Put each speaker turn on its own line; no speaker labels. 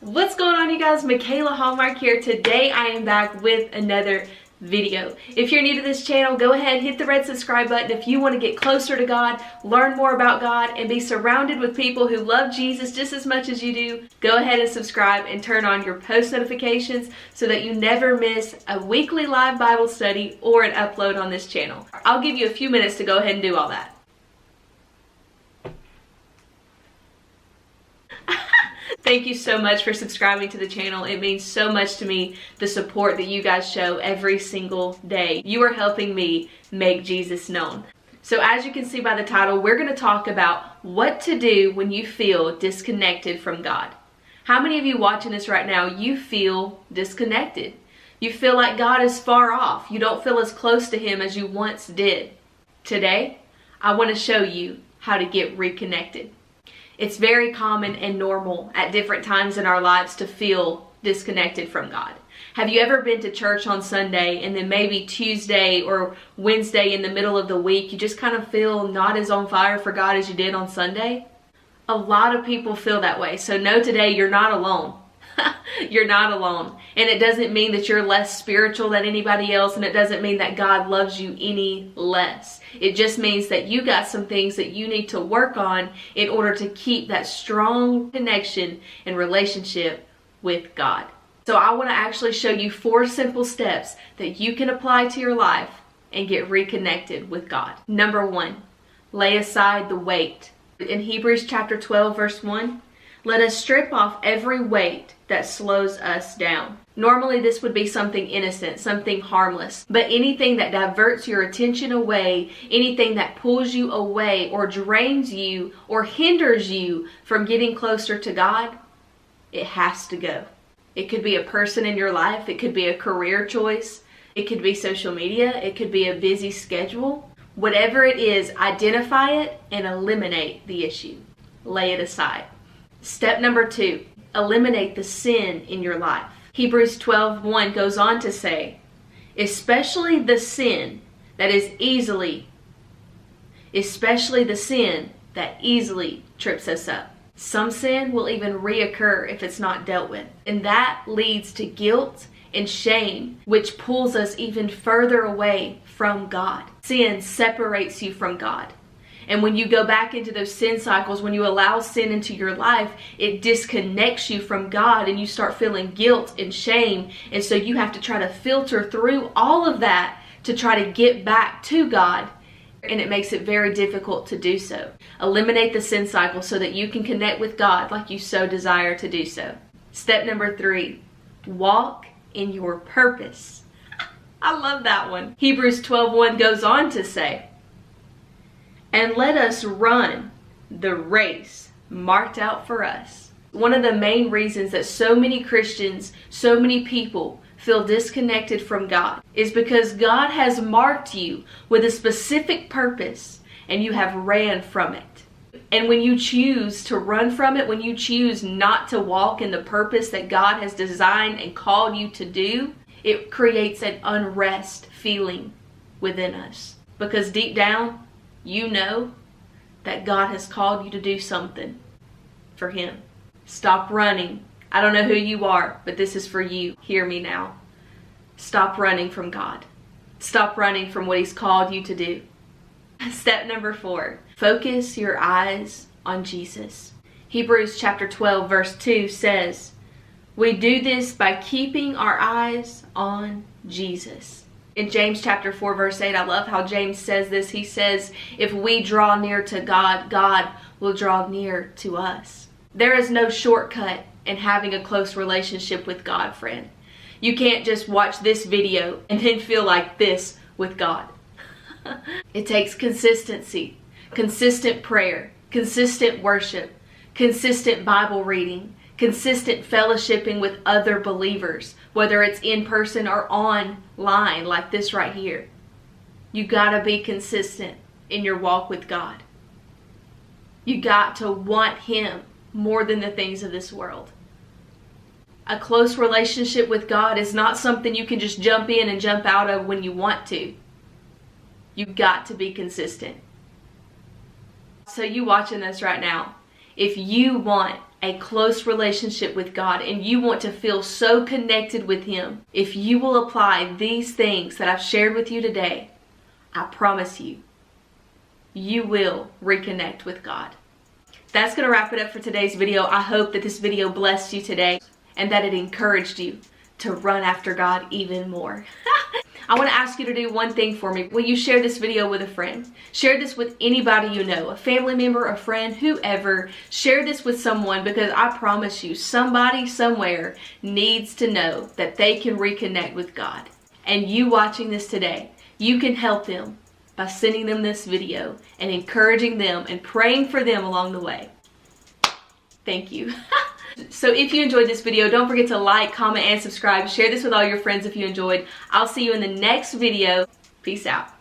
What's going on, you guys? Michaela Hallmark here. Today I am back with another video. If you're new to this channel, go ahead, hit the red subscribe button. If you want to get closer to God, learn more about God, and be surrounded with people who love Jesus just as much as you do, go ahead and subscribe and turn on your post notifications so that you never miss a weekly live Bible study or an upload on this channel. I'll give you a few minutes to go ahead and do all that. Thank you so much for subscribing to the channel. It means so much to me, the support that you guys show every single day. You are helping me make Jesus known. So as you can see by the title, we're going to talk about what to do when you feel disconnected from God. How many of you watching this right now, you feel disconnected? You feel like God is far off. You don't feel as close to Him as you once did. Today, I want to show you how to get reconnected. It's very common and normal at different times in our lives to feel disconnected from God. Have you ever been to church on Sunday and then maybe Tuesday or Wednesday in the middle of the week, you just kind of feel not as on fire for God as you did on Sunday? A lot of people feel that way. So know today you're not alone. You're not alone. And it doesn't mean that you're less spiritual than anybody else, and it doesn't mean that God loves you any less. It just means that you got some things that you need to work on in order to keep that strong connection and relationship with God. So I want to actually show you 4 simple steps that you can apply to your life and get reconnected with God. Number 1, lay aside the weight. In Hebrews chapter 12, verse 1, let us strip off every weight that slows us down. Normally this would be something innocent, something harmless, but anything that diverts your attention away, anything that pulls you away or drains you or hinders you from getting closer to God, it has to go. It could be a person in your life, it could be a career choice, it could be social media, it could be a busy schedule. Whatever it is, identify it and eliminate the issue. Lay it aside. Step number 2, eliminate the sin in your life. Hebrews 12:1 goes on to say, especially the sin that easily trips us up. Some sin will even reoccur if it's not dealt with. And that leads to guilt and shame, which pulls us even further away from God. Sin separates you from God. And when you go back into those sin cycles, when you allow sin into your life, it disconnects you from God and you start feeling guilt and shame. And so you have to try to filter through all of that to try to get back to God. And it makes it very difficult to do so. Eliminate the sin cycle so that you can connect with God like you so desire to do so. Step number 3, walk in your purpose. I love that one. Hebrews 12:1 goes on to say, and let us run the race marked out for us. One of the main reasons that so many Christians, so many people feel disconnected from God is because God has marked you with a specific purpose and you have ran from it. And when you choose to run from it, when you choose not to walk in the purpose that God has designed and called you to do, it creates an unrest feeling within us. Because deep down, you know that God has called you to do something for Him. Stop running. I don't know who you are, but this is for you. Hear me now. Stop running from God. Stop running from what He's called you to do. Step number 4, focus your eyes on Jesus. Hebrews chapter 12 verse 2 says, we do this by keeping our eyes on Jesus. In James chapter 4 verse 8, I love how James says this. He says, if we draw near to God, God will draw near to us. There is no shortcut in having a close relationship with God, friend. You can't just watch this video and then feel like this with God. It takes consistency, consistent prayer, consistent worship, consistent Bible reading, consistent fellowshipping with other believers, whether it's in person or online like this right here. You gotta be consistent in your walk with God. You got to want Him more than the things of this world. A close relationship with God is not something you can just jump in and jump out of when you want to. You've got to be consistent. So you watching this right now, if you want a close relationship with God and you want to feel so connected with Him, if you will apply these things that I've shared with you today, I promise you, you will reconnect with God. That's going to wrap it up for today's video. I hope that this video blessed you today and that it encouraged you to run after God even more. I want to ask you to do one thing for me. Will you share this video with a friend? Share this with anybody you know, a family member, a friend, whoever. Share this with someone, because I promise you, somebody somewhere needs to know that they can reconnect with God. And you watching this today, you can help them by sending them this video and encouraging them and praying for them along the way. Thank you. So if you enjoyed this video, don't forget to like, comment, and subscribe. Share this with all your friends if you enjoyed. I'll see you in the next video. Peace out.